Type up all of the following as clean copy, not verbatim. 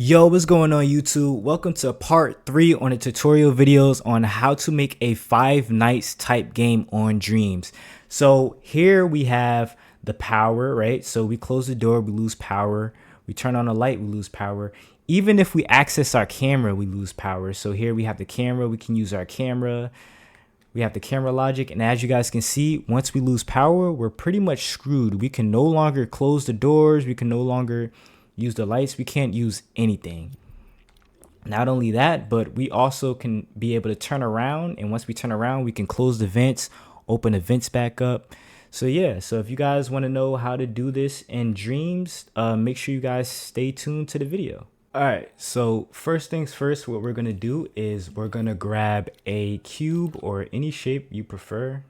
Yo, what's going on YouTube? Welcome to part 3 on the tutorial videos on how to make a 5 nights type game on Dreams. So here we have the power, right? So we close the door, we lose power. We turn on the light, we lose power. Even if we access our camera, we lose power. So here we have the camera, we can use our camera. We have the camera logic, and as you guys can see, once we lose power, we're pretty much screwed. We can no longer close the doors, we can no longer use the lights, we can't use anything. Not only that, but we also can be able to turn around, and once we turn around, we can close the vents, open the vents back up. So yeah, so if you guys want to know how to do this in Dreams, make sure you guys stay tuned to the video. All right, so first things first, what we're gonna do is we're gonna grab a cube or any shape you prefer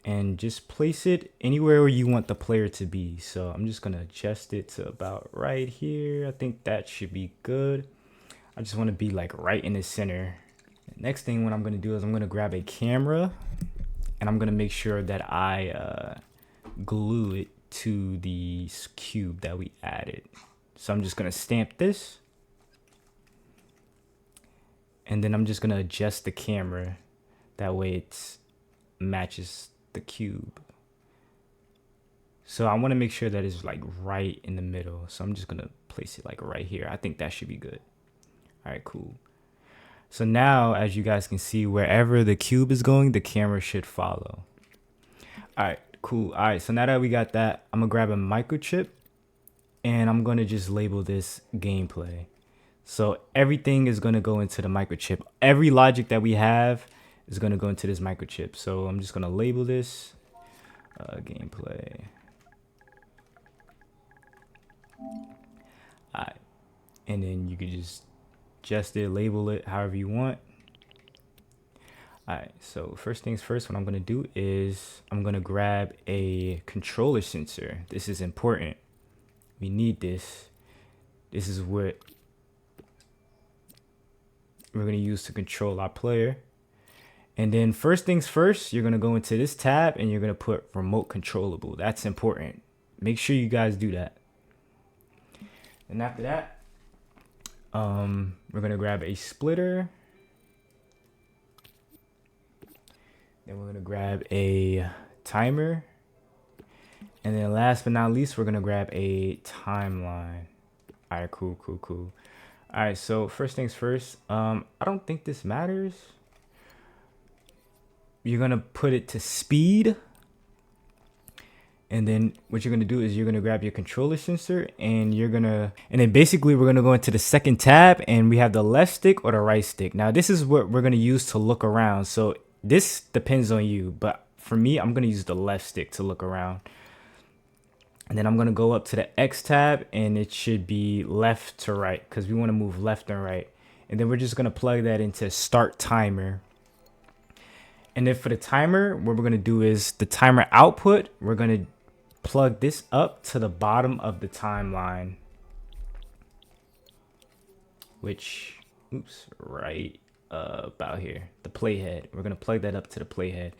and just place it anywhere where you want the player to be. So I'm just gonna adjust it to about right here. I think that should be good. I just want to be like right in the center. Next thing what I'm gonna do is I'm gonna grab a camera and I'm gonna make sure that I glue it to the cube that we added. So I'm just gonna stamp this, and then I'm just gonna adjust the camera. That way it matches the cube. So I wanna make sure that it's like right in the middle. So I'm just gonna place it like right here. I think that should be good. All right, cool. So now, as you guys can see, wherever the cube is going, the camera should follow. All right, cool. All right, so now that we got that, I'm gonna grab a microchip and I'm gonna just label this gameplay. So everything is gonna go into the microchip. Every logic that we have is gonna go into this microchip. So I'm just gonna label this gameplay. Alright, and then you can just adjust it, label it however you want. Alright, so first things first, what I'm gonna do is I'm gonna grab a controller sensor. This is important. We need this. This is what we're going to use to control our player. And then first things first, you're going to go into this tab and you're going to put remote controllable. That's important. Make sure you guys do that. And after that, we're going to grab a splitter. Then we're going to grab a timer. And then last but not least, we're gonna grab a timeline. All right, cool. All right, so first things first, I don't think this matters. You're gonna put it to speed. And then what you're gonna do is you're gonna grab your controller sensor and then basically we're gonna go into the second tab and we have the left stick or the right stick. Now this is what we're gonna use to look around. So this depends on you, but for me, I'm gonna use the left stick to look around. And then I'm going to go up to the X tab and it should be left to right because we want to move left and right. And then we're just going to plug that into start timer. And then for the timer, what we're going to do is the timer output, we're going to plug this up to the bottom of the timeline. Which, right about here, the playhead. We're going to plug that up to the playhead.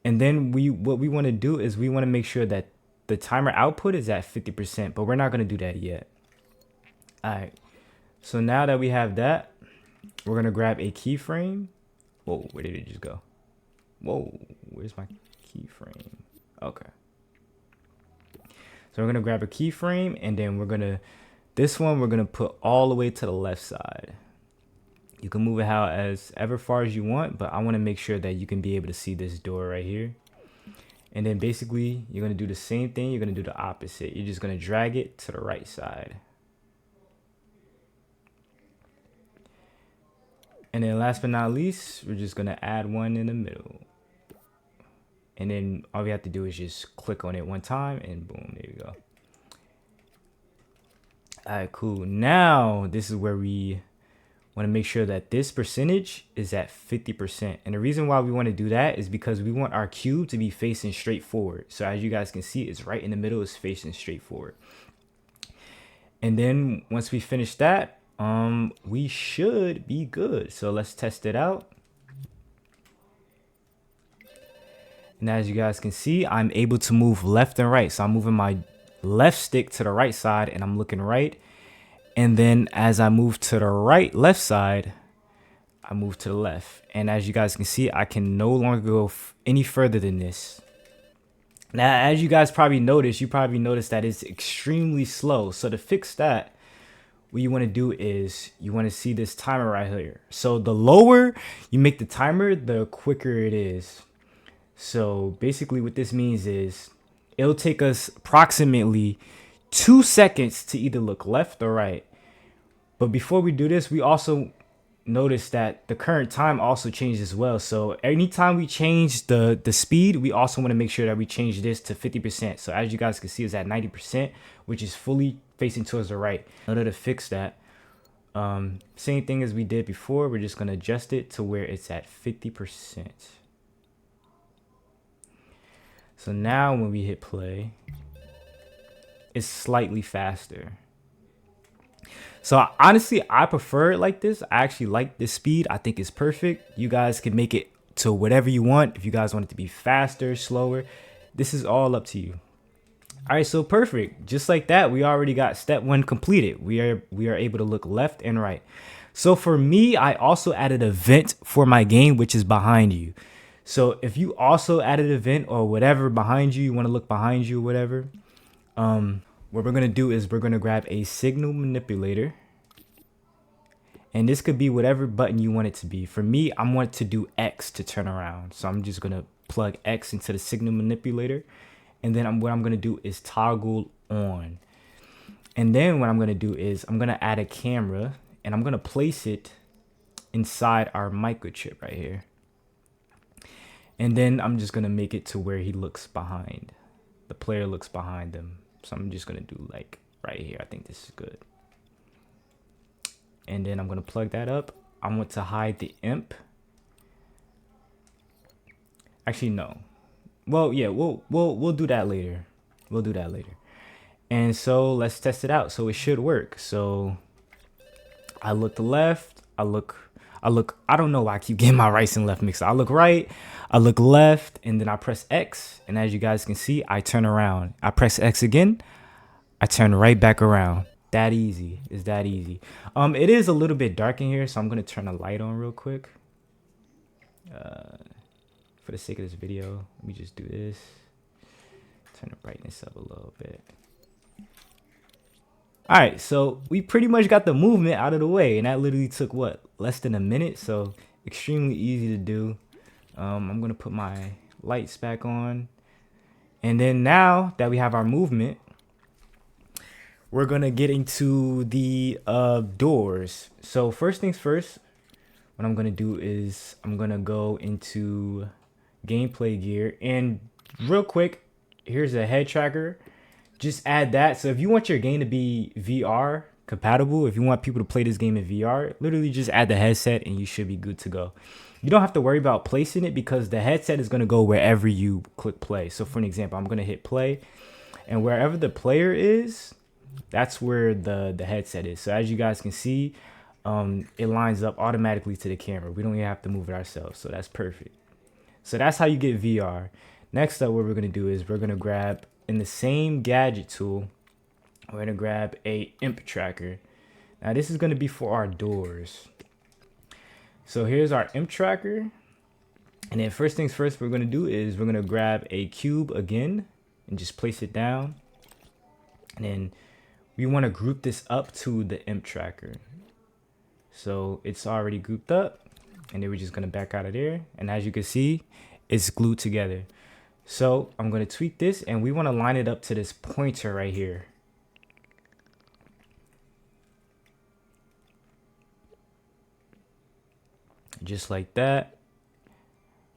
And then what we want to do is we want to make sure that the timer output is at 50%, but we're not going to do that yet. All right. So now that we have that, we're going to grab a keyframe. Whoa, where did it just go? Whoa, where's my keyframe? Okay. So we're going to grab a keyframe and then we're going to put all the way to the left side. You can move it however far as you want, but I want to make sure that you can be able to see this door right here. And then basically, you're going to do the same thing. You're going to do the opposite. You're just going to drag it to the right side. And then last but not least, we're just going to add one in the middle. And then all we have to do is just click on it one time and boom, there you go. All right, cool. Now, this is where we want to make sure that this percentage is at 50%. And the reason why we want to do that is because we want our cube to be facing straight forward. So as you guys can see, it's right in the middle, it's facing straight forward. And then once we finish that, we should be good. So let's test it out. And as you guys can see, I'm able to move left and right. So I'm moving my left stick to the right side and I'm looking right. And then as I move to the left side, I move to the left. And as you guys can see, I can no longer go any further than this. Now, as you guys probably noticed, that it's extremely slow. So to fix that, what you want to do is you want to see this timer right here. So the lower you make the timer, the quicker it is. So basically what this means is it'll take us approximately 2 seconds to either look left or right. But before we do this, we also notice that the current time also changes as well. So anytime we change the speed, we also want to make sure that we change this to 50%. So as you guys can see, it's at 90%, which is fully facing towards the right. In order to fix that, same thing as we did before, we're just going to adjust it to where it's at 50%. So now when we hit play, it's slightly faster. So honestly, I prefer it like this. I actually like this speed. I think it's perfect. You guys can make it to whatever you want. If you guys want it to be faster, slower, this is all up to you. All right, so perfect. Just like that, we already got step 1 completed. We are able to look left and right. So for me, I also added a vent for my game, which is behind you. So if you also added a vent or whatever behind you, you want to look behind you or whatever, what we're going to do is we're going to grab a signal manipulator. And this could be whatever button you want it to be. For me, I want to do X to turn around. So I'm just going to plug X into the signal manipulator. And then what I'm going to do is toggle on. And then what I'm going to do is I'm going to add a camera. And I'm going to place it inside our microchip right here. And then I'm just going to make it to where he looks behind. The player looks behind them. So I'm just going to do like right here. I think this is good. And then I'm going to plug that up. I want to hide the imp. Actually, no. Well, yeah, we'll do that later. We'll do that later. And so let's test it out. So it should work. So I look to left. I don't know why I keep getting my right and left mixed. I look right, I look left, and then I press X. And as you guys can see, I turn around. I press X again. I turn right back around. That easy. It's that easy. It is a little bit dark in here, so I'm going to turn the light on real quick. For the sake of this video, let me just do this. Turn the brightness up a little bit. All right, so we pretty much got the movement out of the way, and that literally took what, less than a minute. So extremely easy to do. I'm gonna put my lights back on, and then now that we have our movement, we're gonna get into the doors. So first things first, what I'm gonna do is I'm gonna go into gameplay gear, and real quick, here's a head tracker. Just add that. So if you want your game to be VR compatible, if you want people to play this game in VR, literally just add the headset and you should be good to go. You don't have to worry about placing it because the headset is going to go wherever you click play. So for an example, I'm going to hit play, and wherever the player is, that's where the headset is. So as you guys can see, it lines up automatically to the camera. We don't even have to move it ourselves. So that's perfect. So that's how you get VR. Next up, what we're going to do is we're going to grab, in the same gadget tool, we're going to grab a imp tracker. Now this is going to be for our doors. So here's our imp tracker. And then first things first, we're going to do is we're going to grab a cube again and just place it down. And then we want to group this up to the imp tracker. So it's already grouped up, and then we're just going to back out of there. And as you can see, it's glued together. So I'm going to tweak this, and we want to line it up to this pointer right here. Just like that.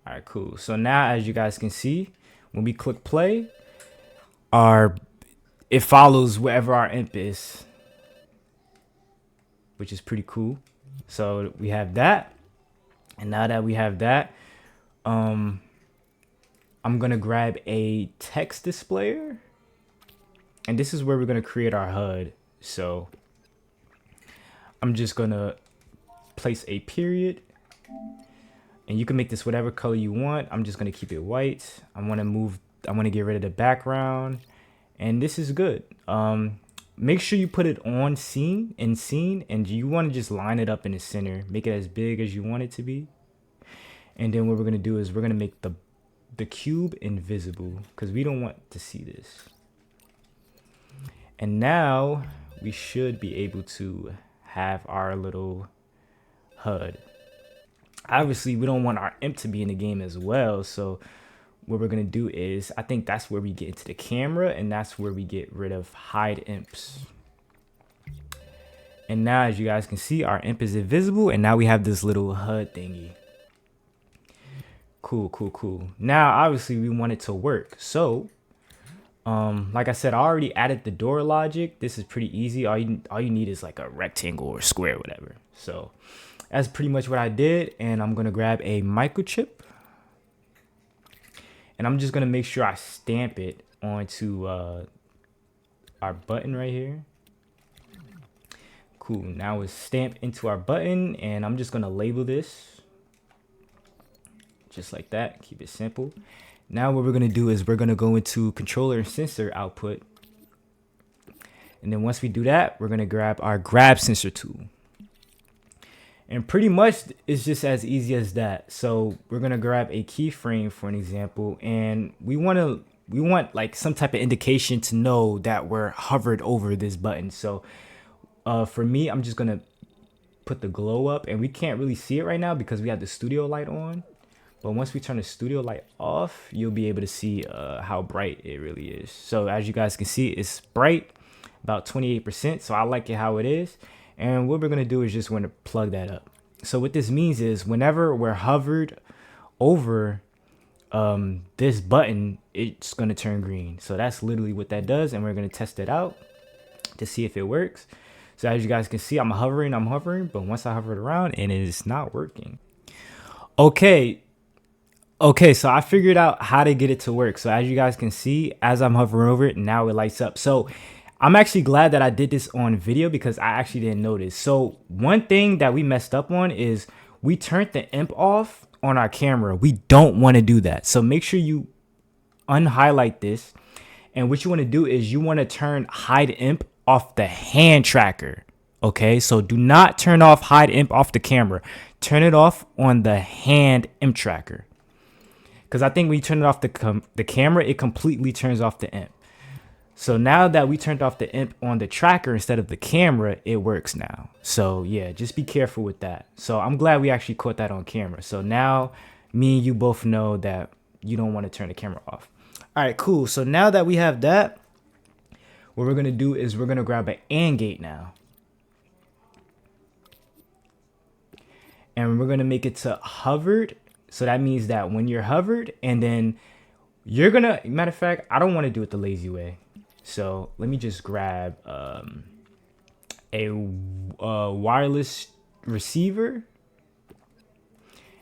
All right, cool. So now, as you guys can see, when we click play, it follows wherever our imp is, which is pretty cool. So we have that. And now that we have that, I'm gonna grab a text displayer, and this is where we're gonna create our HUD. So I'm just gonna place a period, and you can make this whatever color you want. I'm just gonna keep it white. I wanna get rid of the background, and this is good. make sure you put it on scene, and you want to just line it up in the center, make it as big as you want it to be. And then what we're gonna do is we're gonna make the cube invisible because we don't want to see this. And now we should be able to have our little HUD. Obviously, we don't want our imp to be in the game as well. So what we're going to do is, I think that's where we get into the camera, and that's where we get rid of hide imps. And now, as you guys can see, our imp is invisible, and now we have this little HUD thingy. Cool. Now, obviously, we want it to work. So like I said, I already added the door logic. This is pretty easy. All you need is like a rectangle or square, whatever. So that's pretty much what I did. And I'm gonna grab a microchip, and I'm just gonna make sure I stamp it onto our button right here. Cool. Now it's stamped into our button, and I'm just gonna label this just like that. Keep it simple. Now what we're going to do is we're going to go into controller and sensor output. And then once we do that, we're going to grab our grab sensor tool. And pretty much it's just as easy as that. So we're going to grab a keyframe for an example, and we want like some type of indication to know that we're hovered over this button. So for me, I'm just going to put the glow up, and we can't really see it right now because we have the studio light on. But once we turn the studio light off, you'll be able to see how bright it really is. So as you guys can see, it's bright, about 28%. So I like it how it is. And what we're going to do is just want to plug that up. So what this means is whenever we're hovered over this button, it's going to turn green. So that's literally what that does. And we're going to test it out to see if it works. So as you guys can see, I'm hovering. But once I hover it around, and it is not working. Okay, so I figured out how to get it to work. So as you guys can see, as I'm hovering over it, now it lights up. So I'm actually glad that I did this on video because I actually didn't notice. So one thing that we messed up on is we turned the imp off on our camera. We don't want to do that. So make sure you unhighlight this. And what you want to do is you want to turn hide imp off the hand tracker. Okay, so do not turn off hide imp off the camera. Turn it off on the hand imp tracker. Because I think when you turn it off the camera, it completely turns off the imp. So now that we turned off the imp on the tracker instead of the camera, it works now. So yeah, just be careful with that. So I'm glad we actually caught that on camera. So now me and you both know that you don't want to turn the camera off. All right, cool. So now that we have that, what we're going to do is we're going to grab an AND gate now. And we're going to make it to hovered. So that means that when you're hovered, and then you're going to, matter of fact, I don't want to do it the lazy way. So let me just grab a wireless receiver.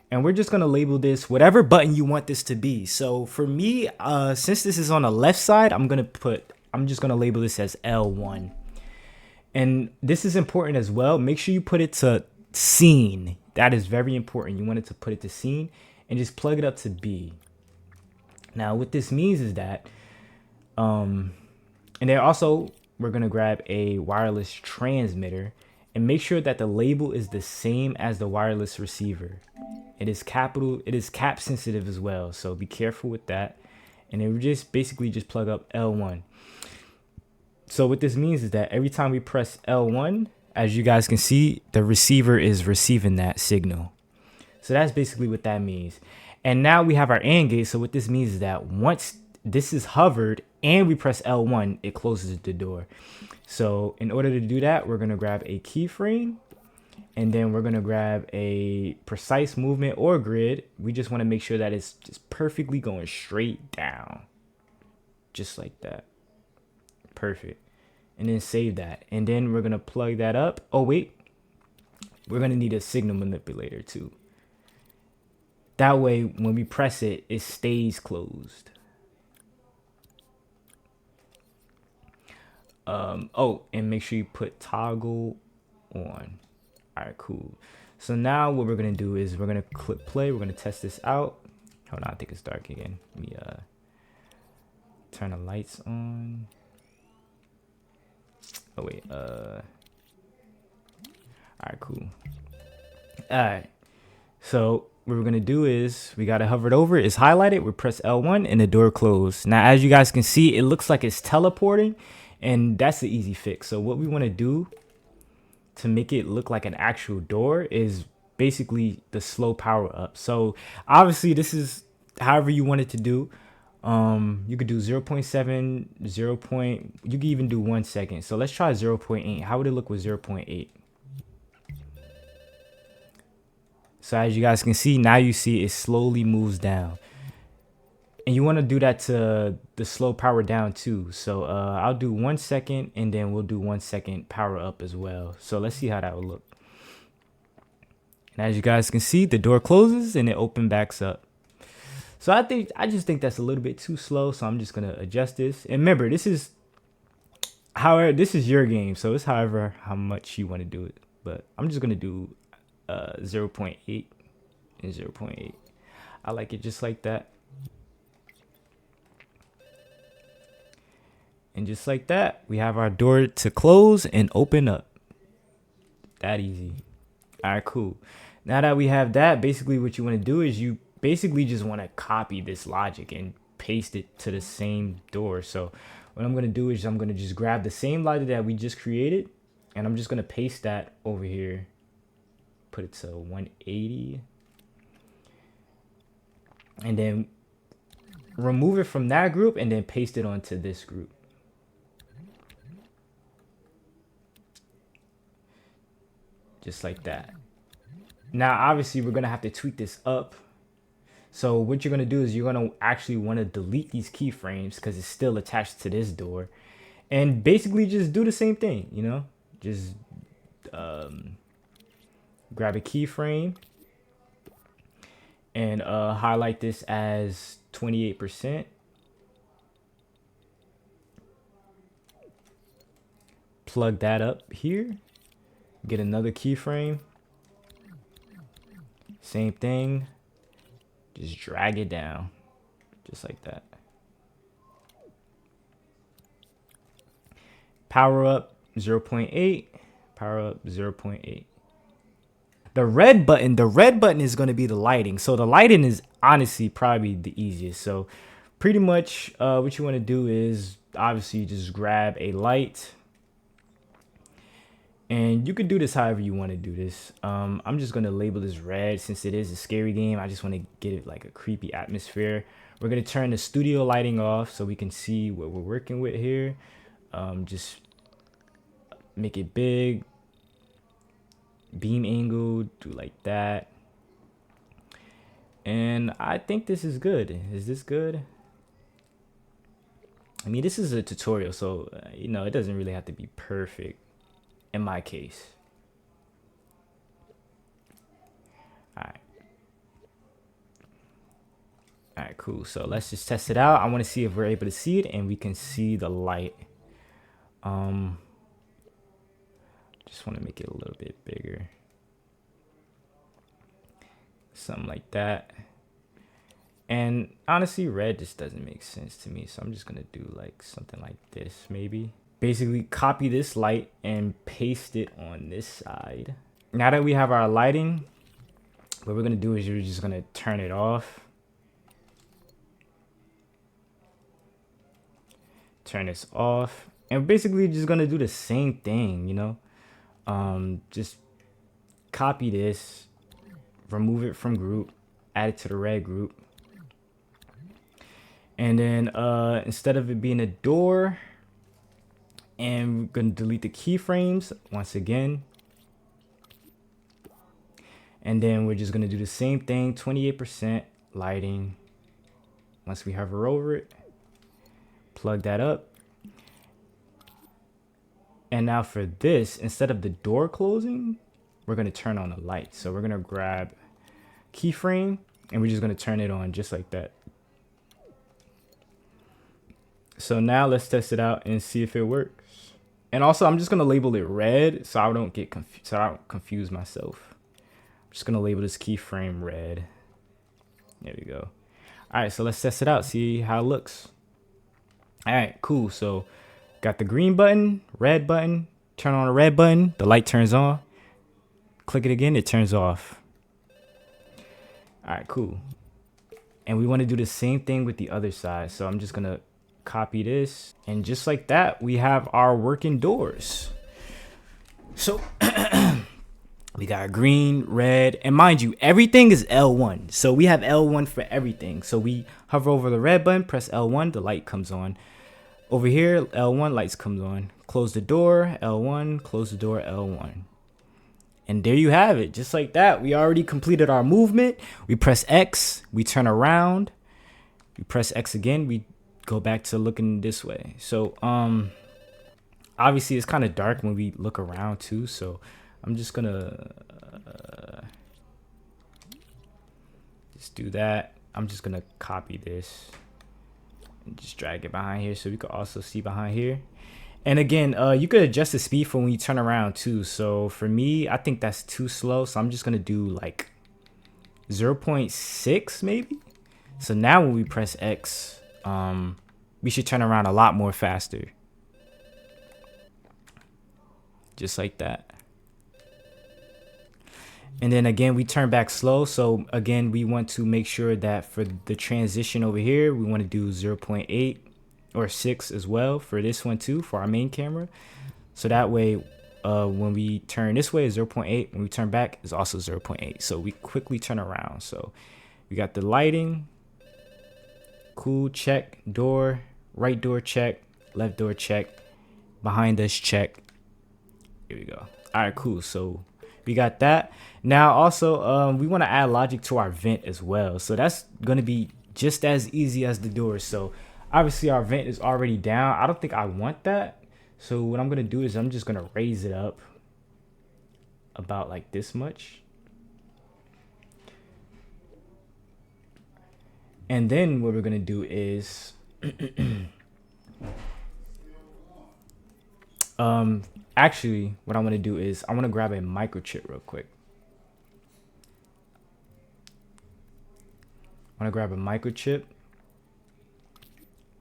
And we're just going to label this whatever button you want this to be. So for me, since this is on the left side, I'm just going to label this as L1. And this is important as well. Make sure you put it to scene. That is very important. You want it to put it to scene and just plug it up to B. Now, what this means is that, and then also we're going to grab a wireless transmitter and make sure that the label is the same as the wireless receiver. It is cap sensitive as well. So be careful with that. And then we just basically just plug up L1. So what this means is that every time we press L1, as you guys can see, the receiver is receiving that signal. So that's basically what that means. And now we have our AND gate. So what this means is that once this is hovered and we press L1, it closes the door. So in order to do that, we're going to grab a keyframe, and then we're going to grab a precise movement or grid. We just want to make sure that it's just perfectly going straight down. Just like that. Perfect. And then save that. And then we're going to plug that up. Oh, wait. We're going to need a signal manipulator too. That way, when we press it, it stays closed. Oh, and make sure you put toggle on. All right, cool. So now what we're going to do is we're going to click play. We're going to test this out. Hold on, I think it's dark again. Let me turn the lights on. Oh wait, all right, cool. All right, so what we're gonna do is we gotta hover it over. It's highlighted. We press L1 and the door closed. Now, as you guys can see, it looks like it's teleporting, and that's the easy fix. So what we want to do to make it look like an actual door is basically the slow power up. So obviously this is however you want it to do. You could do 0.7, 0. You could even do 1 second. So let's try 0.8. How would it look with 0.8? So as you guys can see, now you see it slowly moves down. And you want to do that to the slow power down too. So I'll do 1 second, and then we'll do 1 second power up as well. So let's see how that would look. And as you guys can see, the door closes and it backs up. So I just think that's a little bit too slow. So I'm just gonna adjust this. And remember, this is your game, so it's how much you want to do it. But I'm just gonna do 0.8 and 0.8. I like it just like that. And just like that, we have our door to close and open up. That easy. All right, cool. Now that we have that, basically what you want to do is you basically just want to copy this logic and paste it to the same door. So what I'm going to do is I'm going to just grab the same logic that we just created, and I'm just going to paste that over here. Put it to 180. And then remove it from that group and then paste it onto this group. Just like that. Now, obviously, we're going to have to tweak this up. So what you're going to do is you're going to actually want to delete these keyframes because it's still attached to this door. And basically just do the same thing, you know. Just grab a keyframe and highlight this as 28%. Plug that up here. Get another keyframe. Same thing. Just drag it down. Just like that. Power up 0.8. Power up 0.8. The red button is going to be the lighting. So the lighting is honestly probably the easiest. So pretty much what you want to do is obviously just grab a light. And you could do this however you want to do this. I'm just going to label this red since it is a scary game. I just want to get it like a creepy atmosphere. We're going to turn the studio lighting off so we can see what we're working with here. Just make it big. Beam angle, do like that. And I think this is good. Is this good? I mean, this is a tutorial, so, you know, it doesn't really have to be perfect. In my case. All right, cool. So let's just test it out. I want to see if we're able to see it, and we can see the light. Just want to make it a little bit bigger. Something like that. And honestly, red just doesn't make sense to me. So I'm just going to do like something like this, maybe. Basically copy this light and paste it on this side. Now that we have our lighting, what we're going to do is you're just going to turn it off. Turn this off. And basically just going to do the same thing, you know. Just copy this, remove it from group, add it to the red group. And then instead of it being a door, and we're going to delete the keyframes once again. And then we're just going to do the same thing, 28% lighting. Once we hover over it, plug that up. And now for this, instead of the door closing, we're going to turn on the light. So we're going to grab keyframe and we're just going to turn it on just like that. So now let's test it out and see if it works. And also, I'm just going to label it red so I don't get confused, so I don't confuse myself. I'm just going to label this keyframe red. There we go. All right, so let's test it out, see how it looks. All right, cool. So got the green button, red button, turn on the red button, the light turns on. Click it again, it turns off. All right, cool. And we want to do the same thing with the other side. So I'm just gonna copy this, and just like that, we have our working doors. So we got green, red, and mind you, everything is L1. So we have L1 for everything. So we hover over the red button, press L1, the light comes on. Over here, L1, lights comes on. Close the door, L1, close the door, L1. And there you have it, just like that. We already completed our movement. We press X, we turn around. We press X again, we go back to looking this way. So obviously it's kind of dark when we look around too, so I'm just gonna just do that. I'm just gonna copy this and just drag it behind here so we could also see behind here. And again, you could adjust the speed for when you turn around too. So for me, I think that's too slow, so I'm just gonna do like 0.6 maybe. So now when we press X, we should turn around a lot more faster. Just like that. And then again, we turn back slow. So again, we want to make sure that for the transition over here, we want to do 0.8 or 6 as well for this one too, for our main camera. So that way, when we turn this way, is 0.8. When we turn back, is also 0.8. So we quickly turn around. So we got the lighting. Cool, check. Door, right door, check. Left door, check. Behind us, check. Here we go. All right, cool. So we got that. Now also, we want to add logic to our vent as well. So that's going to be just as easy as the door. So obviously our vent is already down. I don't think I want that. So what I'm going to do is I'm just going to raise it up about like this much. And then what we're going to do is actually what I want to do is I want to grab a microchip real quick. I want to grab a microchip,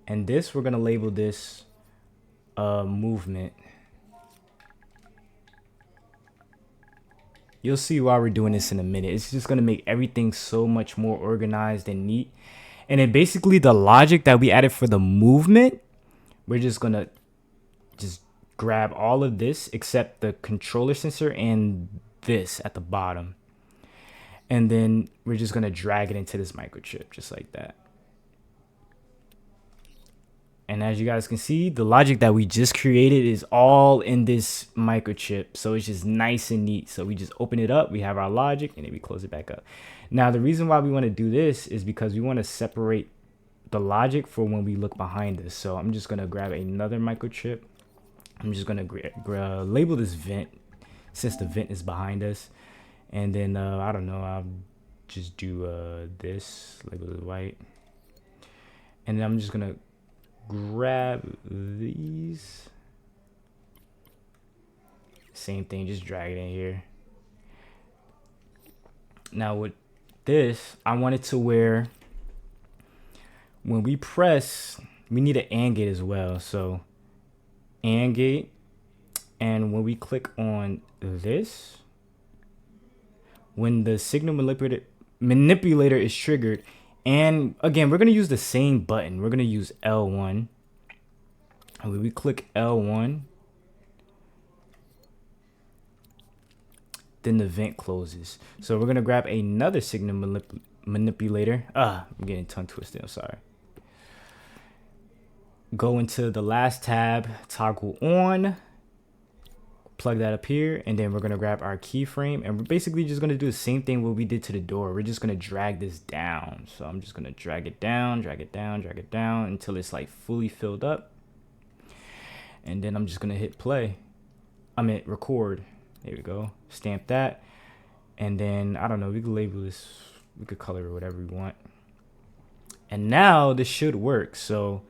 and this, we're going to label this movement. You'll see why we're doing this in a minute. It's just going to make everything so much more organized and neat. And then basically the logic that we added for the movement, we're just going to just grab all of this except the controller sensor and this at the bottom. And then we're just going to drag it into this microchip just like that. And as you guys can see, the logic that we just created is all in this microchip. So it's just nice and neat. So we just open it up, we have our logic, and then we close it back up. Now, the reason why we want to do this is because we want to separate the logic for when we look behind us. So I'm just going to grab another microchip. I'm just going to label this vent since the vent is behind us. And then, I don't know, I'll just do this, label it white. And then I'm just going to grab these. Same thing, just drag it in here. Now with this, I want it to where when we press, we need an AND gate as well. So AND gate, and when we click on this, when the signal manipulator is triggered, and again, we're going to use the same button. We're going to use L1. And when we click L1, then the vent closes. So we're going to grab another signal manipulator. I'm getting tongue twisted. I'm sorry. Go into the last tab, toggle on. Plug that up here, and then we're going to grab our keyframe, and we're basically just going to do the same thing what we did to the door. We're just going to drag this down. So I'm just going to drag it down, drag it down, drag it down until it's like fully filled up. And then I'm just going to hit play. Record. There we go. Stamp that. And then, I don't know, we could label this, we could color it whatever we want. And now this should work. So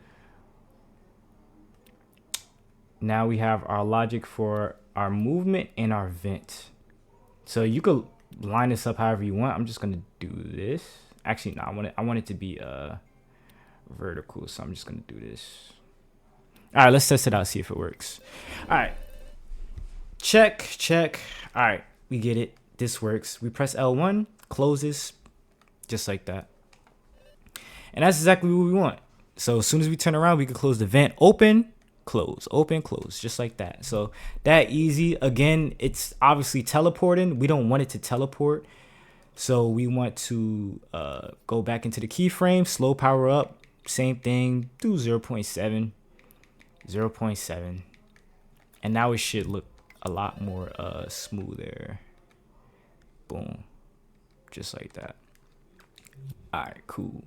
now we have our logic for our movement and our vent. So you could line this up however you want. I'm just gonna do this. Actually, no, I want it to be vertical. So I'm just gonna do this. All right, let's test it out, see if it works. All right. Check. All right, we get it. This works. We press L1, closes, just like that. And that's exactly what we want. So as soon as we turn around, we can close the vent, open, close, just like that. So that easy. Again, it's obviously teleporting. We don't want it to teleport. So we want to go back into the keyframe, slow power up, same thing, do 0.7, 0.7. And now it should look a lot more smoother. Boom, just like that. All right, cool.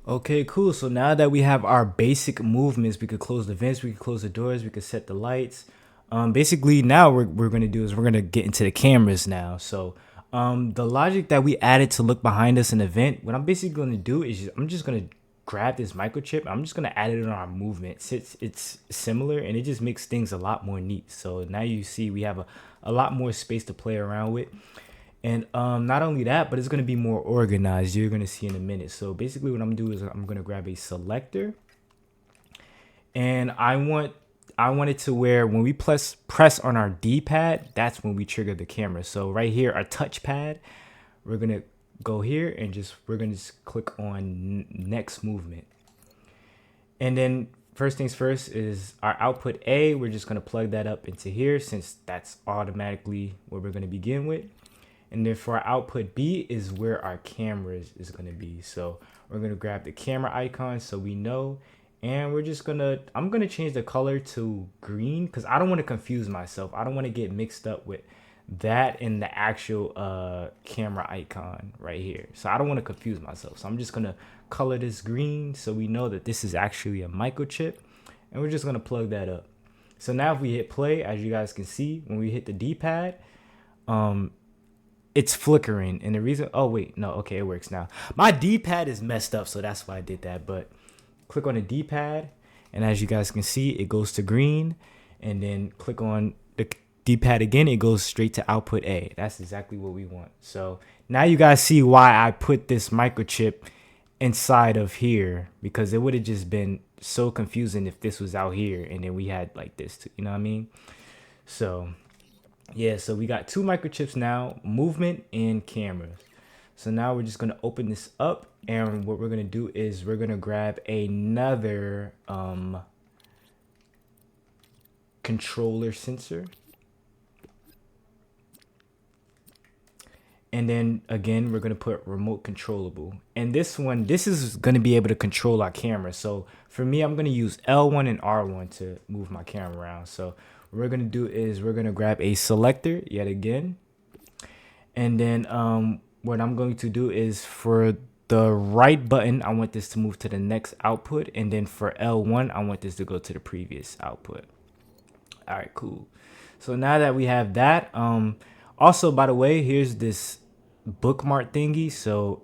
Okay, cool. So now that we have our basic movements, we could close the vents, we could close the doors, we could set the lights. Basically now we're going to do is we're going to get into the cameras now. So the logic that we added to look behind us in the vent, what I'm basically going to do is I'm just going to grab this microchip. I'm just going to add it on our movement. Since it's similar and it just makes things a lot more neat. So now you see we have a lot more space to play around with. And not only that, but it's going to be more organized. You're going to see in a minute. So basically what I'm going to do is I'm going to grab a selector. And I want it to where when we press on our D-pad, that's when we trigger the camera. So right here, our touchpad, we're going to go here and we're going to just click on next movement. And then first things first is our output A. We're just going to plug that up into here since that's automatically what we're going to begin with. And then for our output B is where our cameras is going to be. So we're going to grab the camera icon so we know. And we're just going to, I'm going to change the color to green because I don't want to confuse myself. I don't want to get mixed up with that and the actual camera icon right here. So I don't want to confuse myself. So I'm just going to color this green so we know that this is actually a microchip. And we're just going to plug that up. So now if we hit play, as you guys can see, when we hit the D-pad, it's flickering. And the reason, oh wait, no, okay, it works now. My D-pad is messed up, so that's why I did that. But click on the D-pad, and as you guys can see, it goes to green. And then click on the D-pad again, it goes straight to output A. That's exactly what we want. So now you guys see why I put this microchip inside of here, because it would have just been so confusing if this was out here and then we had like this too, you know what I mean? So yeah, so we got two microchips now, movement and cameras. So now we're just going to open this up, and what we're going to do is we're going to grab another controller sensor. And then again, we're going to put remote controllable. And this one, this is going to be able to control our camera. So for me, I'm going to use L1 and R1 to move my camera around. So what we're going to do is we're going to grab a selector yet again. And then what I'm going to do is for the right button, I want this to move to the next output. And then for L1, I want this to go to the previous output. All right, cool. So now that we have that, also, by the way, here's this bookmark thingy. So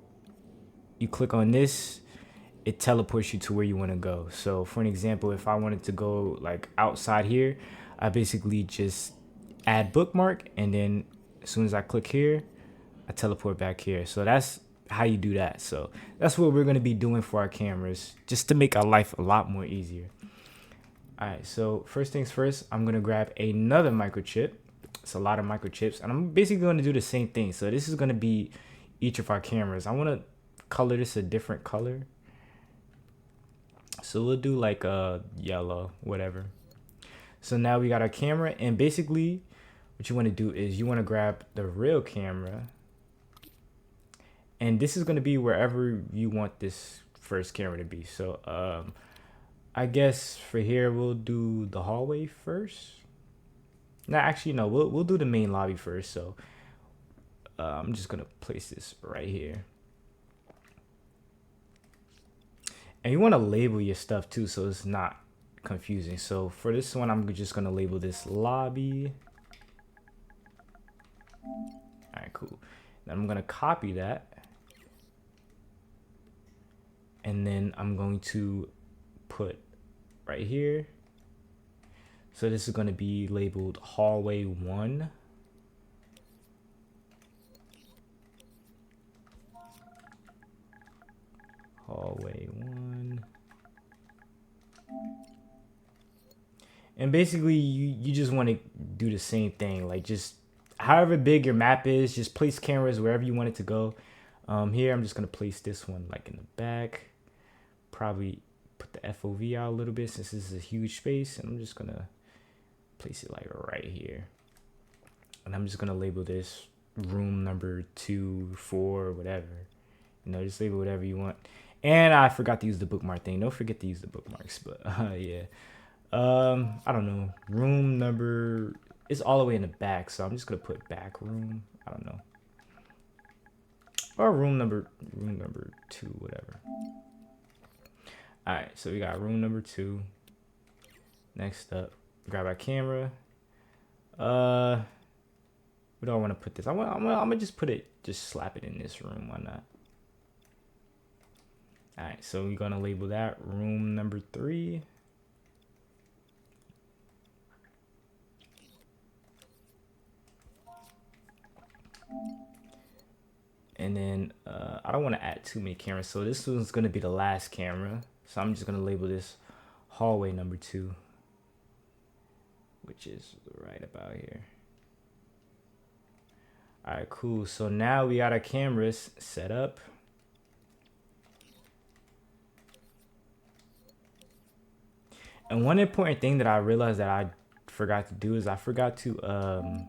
you click on this, it teleports you to where you want to go. So for an example, if I wanted to go like outside here, I basically just add bookmark, and then as soon as I click here, I teleport back here. So that's how you do that. So that's what we're going to be doing for our cameras, just to make our life a lot more easier. All right, so first things first, I'm going to grab another microchip. It's a lot of microchips, and I'm basically going to do the same thing. So this is going to be each of our cameras. I want to color this a different color. So we'll do like a yellow, whatever. So now we got our camera, and basically what you want to do is you want to grab the real camera, and this is going to be wherever you want this first camera to be. So I guess for here we'll do the hallway first. No, actually no, we'll do the main lobby first. So I'm just gonna place this right here. And you want to label your stuff too, so it's not confusing. So for this one, I'm just gonna label this lobby. All right, cool. Then I'm gonna copy that, and then I'm going to put right here. So this is going to be labeled hallway 1. Hallway 1. And basically you just want to do the same thing. Like just however big your map is, just place cameras wherever you want it to go. Here I'm just gonna place this one like in the back. Probably put the FOV out a little bit since this is a huge space, and I'm just gonna place it like right here. And I'm just gonna label this room number 2, 4, whatever. You know, just label whatever you want. And I forgot to use the bookmark thing. Don't forget to use the bookmarks, but yeah. I don't know. Room number is all the way in the back, so I'm just gonna put back room. I don't know. Or room number 2, whatever. All right, so we got room number 2. Next up, grab our camera. Where do I want to put this? I'm gonna just put it, just slap it in this room. Why not? All right, so we're gonna label that room number 3. And then I don't want to add too many cameras, so this one's gonna be the last camera. So I'm just gonna label this hallway number 2, which is right about here. All right, cool. So now we got our cameras set up. And one important thing that I realized that I forgot to do is I forgot to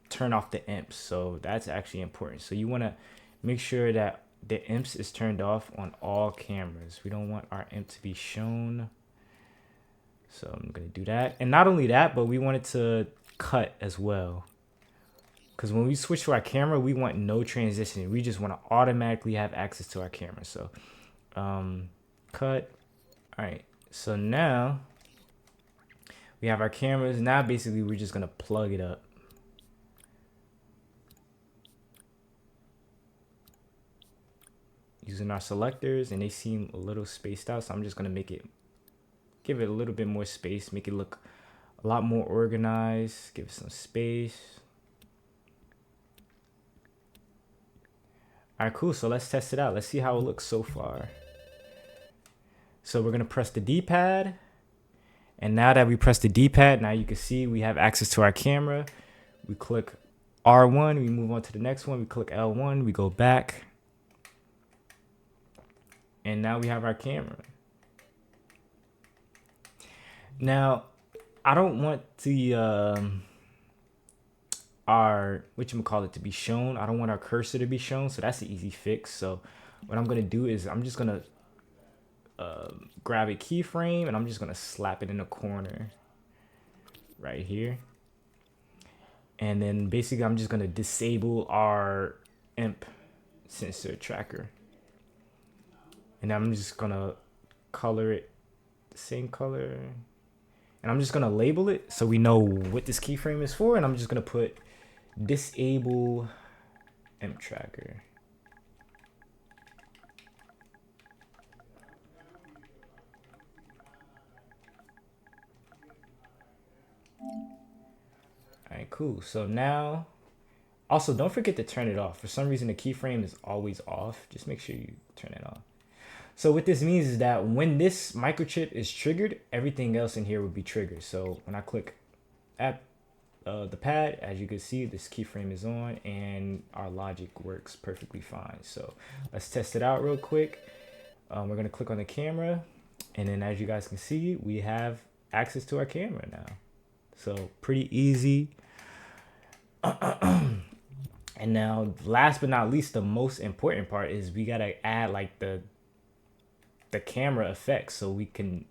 turn off the imps. So that's actually important. So you want to make sure that the imps is turned off on all cameras. We don't want our imp to be shown. So I'm going to do that. And not only that, but we want it to cut as well. Because when we switch to our camera, we want no transition. We just want to automatically have access to our camera. So cut. All right. So now we have our cameras. Now basically we're just going to plug it up. Using our selectors, and they seem a little spaced out. So I'm just going to give it a little bit more space, make it look a lot more organized, give it some space. All right, cool. So let's test it out. Let's see how it looks so far. So we're going to press the D-pad. And now that we press the D-pad, now you can see we have access to our camera. We click R1, we move on to the next one. We click L1, we go back. And now we have our camera. Now, I don't want the our whatchamacallit to be shown. I don't want our cursor to be shown, so that's an easy fix. So what I'm gonna do is I'm just gonna grab a keyframe and I'm just gonna slap it in the corner right here. And then basically I'm just gonna disable our imp sensor tracker. And I'm just gonna color it the same color. And I'm just gonna label it so we know what this keyframe is for. And I'm just gonna put disable imp tracker. All right, cool. So now, also don't forget to turn it off. For some reason, the keyframe is always off. Just make sure you turn it off. So what this means is that when this microchip is triggered, everything else in here will be triggered. So when I click at the pad, as you can see, this keyframe is on and our logic works perfectly fine. So let's test it out real quick. We're going to click on the camera. And then as you guys can see, we have access to our camera now. So pretty easy. And now last but not least, the most important part is we got to add like the camera effects so it can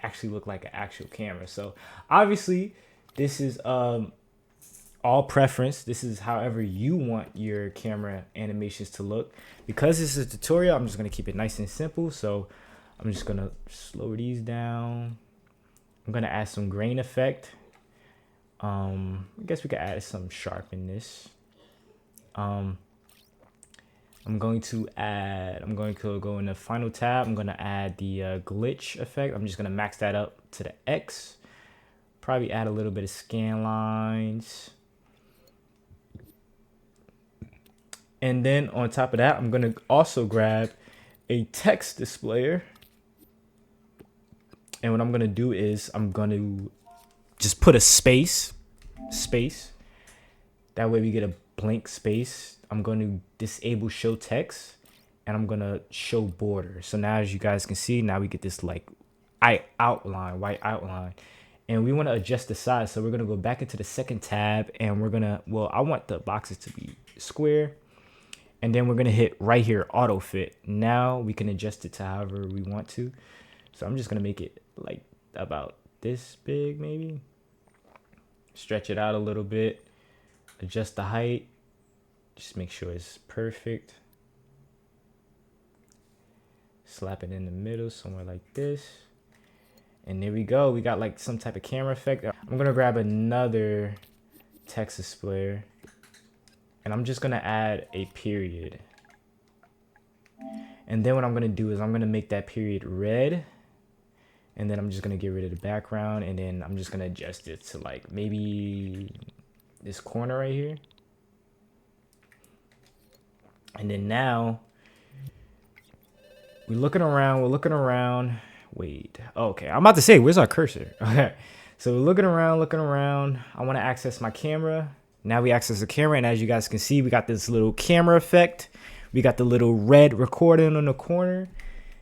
actually look like an actual camera. So obviously this is all preference. This is however you want your camera animations to look. Because this is a tutorial, I'm just going to keep it nice and simple. So I'm just going to slow these down. I'm going to add some grain effect. I guess we could add some sharpness. I'm going to go in the final tab. I'm going to add the glitch effect. I'm just going to max that up to the X. Probably add a little bit of scan lines. And then on top of that, I'm going to also grab a text displayer. And what I'm going to do is I'm going to just put a space. That way we get a blank space. I'm going to disable show text, and I'm going to show border. So now, as you guys can see, now we get this like white outline. And we want to adjust the size. So we're going to go back into the second tab, and we're going to, well, I want the boxes to be square. And then we're going to hit right here, auto fit. Now we can adjust it to however we want to. So I'm just going to make it like about this big, maybe. Stretch it out a little bit. Adjust the height. Just make sure it's perfect. Slap it in the middle, somewhere like this. And there we go. We got like some type of camera effect. I'm going to grab another text displayer. And I'm just going to add a period. And then what I'm going to do is I'm going to make that period red. And then I'm just going to get rid of the background. And then I'm just going to adjust it to like maybe this corner right here. And then now we're looking around. Wait, okay. I'm about to say, where's our cursor? Okay. So we're looking around. I want to access my camera. Now we access the camera, and as you guys can see, we got this little camera effect. We got the little red recording on the corner,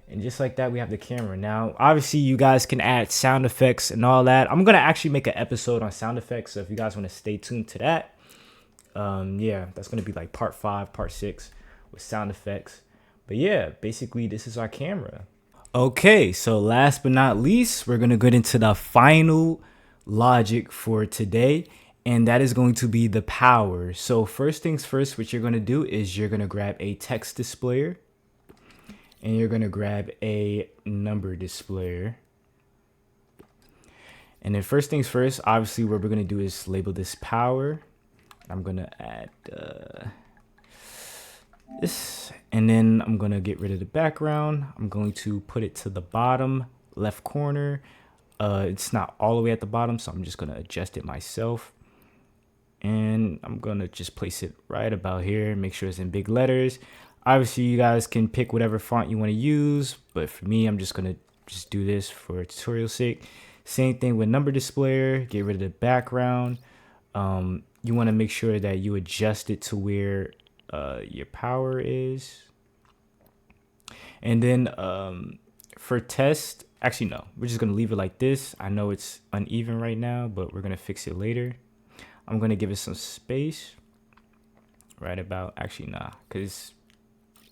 and just like that, we have the camera. Now, obviously, you guys can add sound effects and all that. I'm gonna actually make an episode on sound effects, so if you guys want to stay tuned to that, yeah, that's gonna be like part 5, part 6 with sound effects. But yeah, basically, this is our camera. Okay, so last but not least, we're gonna get into the final logic for today. And that is going to be the power. So first things first, what you're going to do is you're going to grab a text displayer. And you're going to grab a number displayer. And then first things first, obviously what we're going to do is label this power. I'm going to add this. And then I'm going to get rid of the background. I'm going to put it to the bottom left corner. It's not all the way at the bottom, so I'm just going to adjust it myself. And I'm going to just place it right about here. Make sure it's in big letters. Obviously, you guys can pick whatever font you want to use. But for me, I'm just going to just do this for tutorial sake. Same thing with number displayer. Get rid of the background. You want to make sure that you adjust it to where your power is. And then for test, actually, no. We're just going to leave it like this. I know it's uneven right now, but we're going to fix it later. I'm going to give it some space right about, actually, nah, because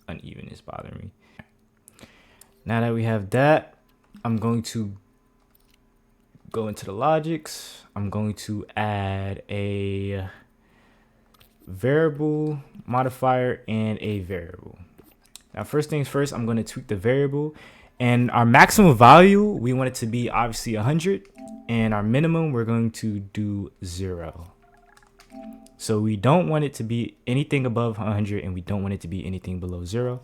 uneven is bothering me. Now that we have that, I'm going to go into the logics. I'm going to add a variable modifier and a variable. Now, first things first, I'm going to tweak the variable. And our maximum value, we want it to be obviously 100. And our minimum, we're going to do 0. So we don't want it to be anything above 100, and we don't want it to be anything below 0.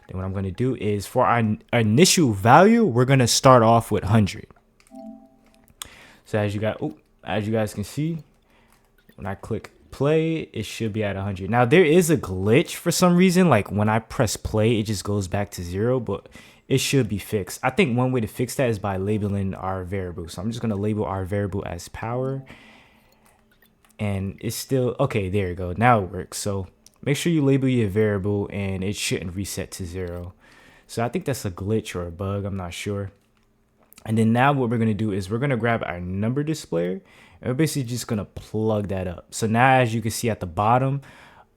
Then what I'm going to do is for our initial value, we're going to start off with 100. So as you guys can see, when I click play, it should be at 100. Now there is a glitch for some reason. Like when I press play, it just goes back to 0, but it should be fixed. I think one way to fix that is by labeling our variable. So I'm just going to label our variable as power. And it's still, okay, there you go. Now it works. So make sure you label your variable and it shouldn't reset to 0. So I think that's a glitch or a bug. I'm not sure. And then now what we're going to do is we're going to grab our number displayer and we're basically just going to plug that up. So now as you can see at the bottom,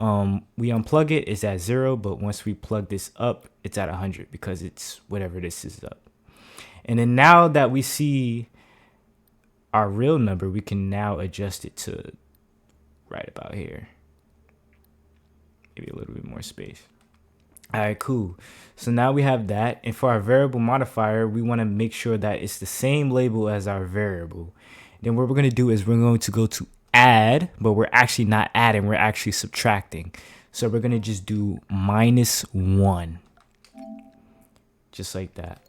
we unplug it, it's at 0. But once we plug this up, it's at 100 because it's whatever this is up. And then now that we see our real number, we can now adjust it to right about here. Maybe a little bit more space. All right, cool. So now we have that. And for our variable modifier, we want to make sure that it's the same label as our variable. Then what we're going to do is we're going to go to add, but we're actually not adding, we're actually subtracting. So we're going to just do -1. Just like that.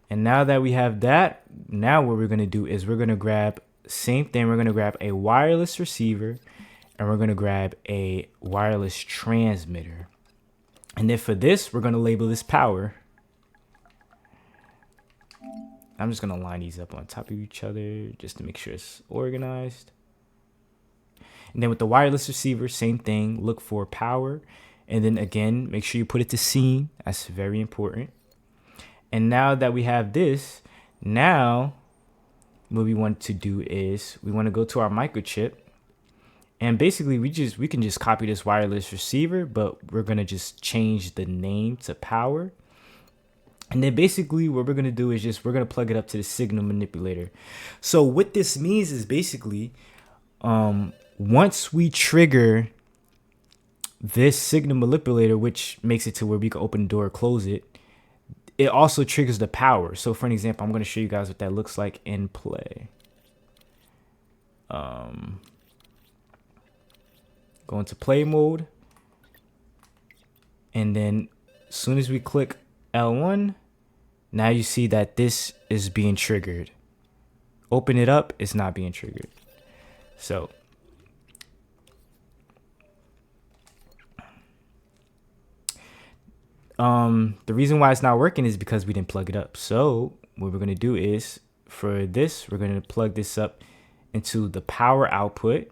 And now that we have that, now what we're going to do is we're going to grab, same thing, we're going to grab a wireless receiver and we're going to grab a wireless transmitter. And then for this, we're going to label this power. I'm just gonna line these up on top of each other just to make sure it's organized. And then with the wireless receiver, same thing. Look for power, and then again, make sure you put it to scene. That's very important. And now that we have this, now what we want to do is we want to go to our microchip, and basically we can just copy this wireless receiver, but we're gonna just change the name to power. And then basically what we're gonna do is we're gonna plug it up to the signal manipulator. So what this means is basically, once we trigger this signal manipulator, which makes it to where we can open the door or close it, it also triggers the power. So for an example, I'm going to show you guys what that looks like in play. Go into play mode. And then as soon as we click L1, now you see that this is being triggered. Open it up, it's not being triggered. So the reason why it's not working is because we didn't plug it up. So what we're going to do is, for this, we're going to plug this up into the power output,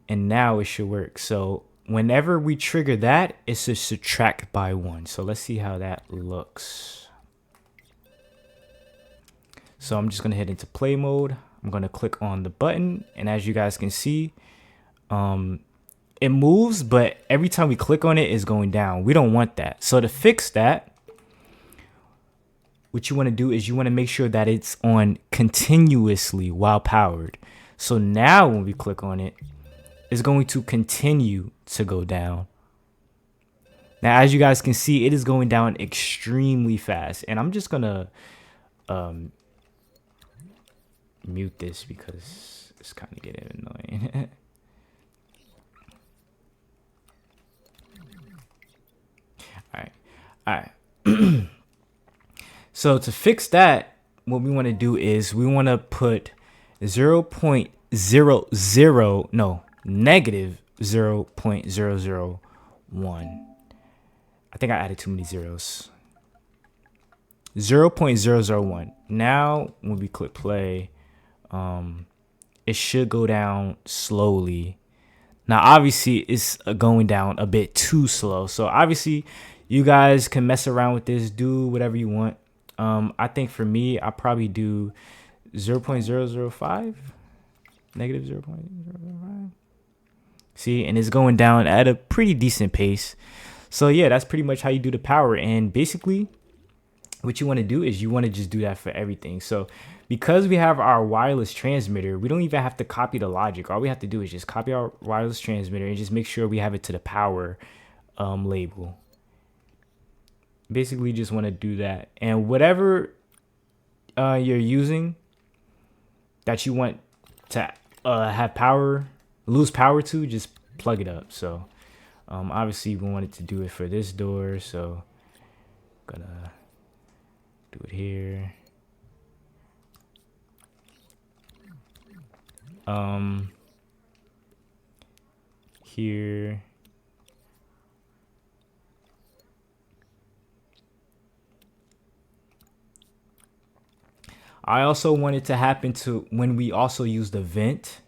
and now it should work. So whenever we trigger that, it's a subtract by 1. So let's see how that looks. So I'm just going to head into play mode. I'm going to click on the button, and as you guys can see, it moves, but every time we click on it, it's going down. We don't want that. So to fix that, what you want to do is you want to make sure that it's on continuously while powered. So now when we click on it, it's going to continue to go down. Now, as you guys can see, it is going down extremely fast. And I'm just going to mute this because it's kind of getting annoying. All right. So to fix that, what we want to do is we want to put -0.001. I think I added too many zeros. 0.001. Now, when we click play, it should go down slowly. Now, obviously, it's going down a bit too slow. So obviously, you guys can mess around with this, do whatever you want. I think for me, I probably do 0.005, negative 0.005. See, and it's going down at a pretty decent pace. So yeah, that's pretty much how you do the power. And basically, what you want to do is you want to just do that for everything. So because we have our wireless transmitter, we don't even have to copy the logic. All we have to do is just copy our wireless transmitter and just make sure we have it to the power label. Basically just want to do that, and whatever you're using that you want to have power, lose power to, just plug it up. So obviously we wanted to do it for this door, so I'm gonna do it here. Here. I also want it to happen to when we also use the vent.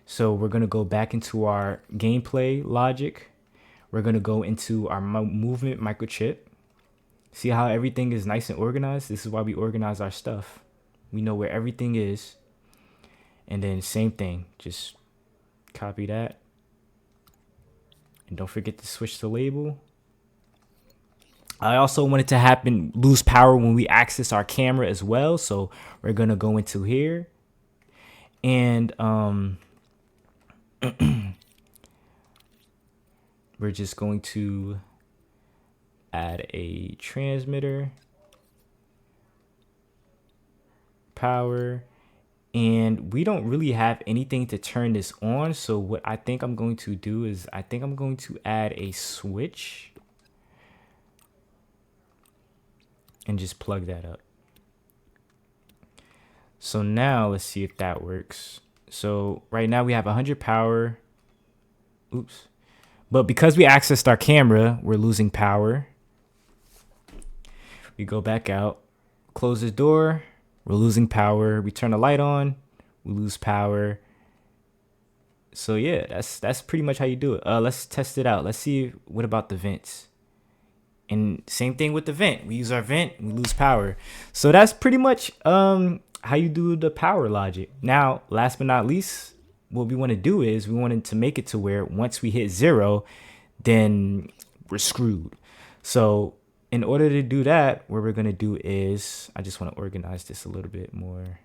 So we're going to go back into our gameplay logic. We're going to go into our movement microchip. See how everything is nice and organized? This is why we organize our stuff. We know where everything is. And then same thing, just copy that. And don't forget to switch the label. I also want it to happen, lose power when we access our camera as well. So we're going to go into here. And we're just going to add a transmitter, power, and we don't really have anything to turn this on. So what I think I'm going to do is I think I'm going to add a switch and just plug that up. So now let's see if that works. So right now we have 100 power. Oops. But because we accessed our camera, we're losing power. We go back out, close the door. we're losing power. We turn the light on, we lose power. So yeah, that's pretty much how you do it. Let's test it out. Let's see what about the vents. And same thing with the vent. We use our vent, we lose power. So that's pretty much how you do the power logic. Now, last but not least, what we want to do is we wanted to make it to where once we hit 0, then we're screwed. So in order to do that, what we're going to do is, I just want to organize this a little bit more.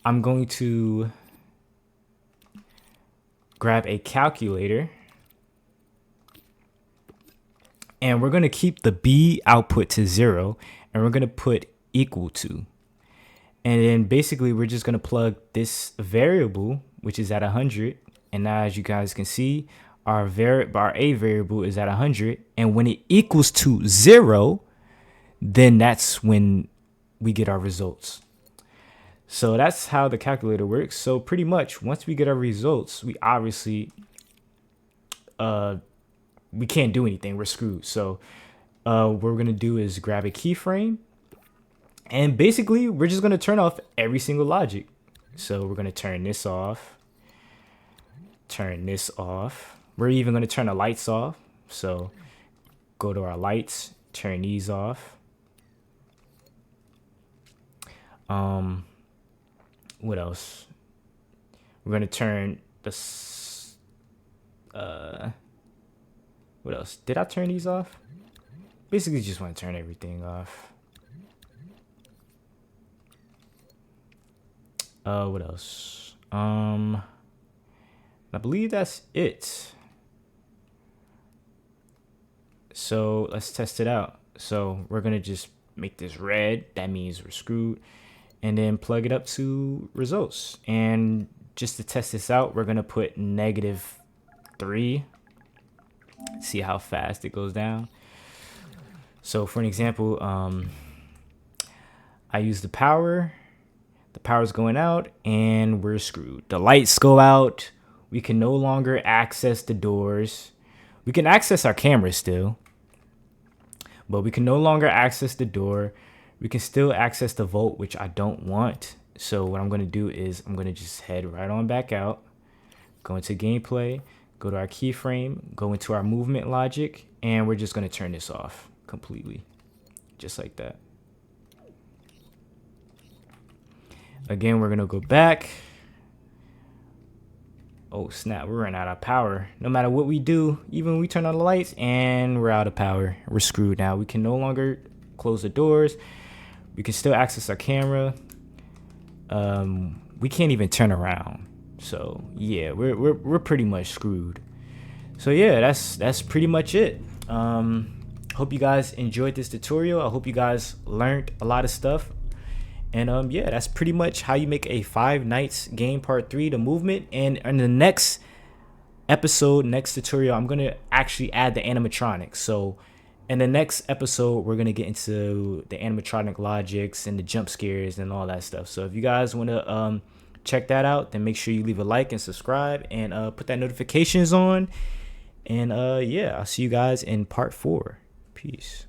I'm going to grab a calculator, and we're going to keep the B output to 0, and we're going to put equal to. And then basically we're just going to plug this variable, which is at 100. And now as you guys can see, our A variable is at 100. And when it equals to 0, then that's when we get our results. So that's how the calculator works. So pretty much once we get our results, we obviously, we can't do anything. We're screwed. So what we're going to do is grab a keyframe, and basically we're just going to turn off every single logic. So we're going to turn this off, turn this off. We're even going to turn the lights off. So go to our lights, turn these off. What else? We're going to turn the, what else? Did I turn these off? Basically just want to turn everything off. What else? I believe that's it. So let's test it out. So we're going to just make this red. That means we're screwed. And then plug it up to results. And just to test this out, we're going to put -3. See how fast it goes down. So for an example, I use the power. The power's going out and we're screwed. The lights go out. We can no longer access the doors. We can access our camera still, but we can no longer access the door. We can still access the volt, which I don't want. So what I'm going to do is I'm going to just head right on back out, go into gameplay, go to our keyframe, go into our movement logic, and we're just going to turn this off completely, just like that. Again, we're going to go back. Oh snap, we're running out of power. No matter what we do, even when we turn on the lights, and we're out of power. We're screwed now. We can no longer close the doors. We can still access our camera. We can't even turn around. So yeah, we're pretty much screwed. So yeah, that's pretty much it. Hope you guys enjoyed this tutorial. I hope you guys learned a lot of stuff. And yeah, that's pretty much how you make a 5 Nights game part 3, the movement. And in the next episode, next tutorial, I'm gonna actually add the animatronics. So in the next episode, we're gonna get into the animatronic logics and the jump scares and all that stuff. So if you guys wanna check that out, then make sure you leave a like and subscribe and put that notifications on. And yeah, I'll see you guys in part 4. Peace.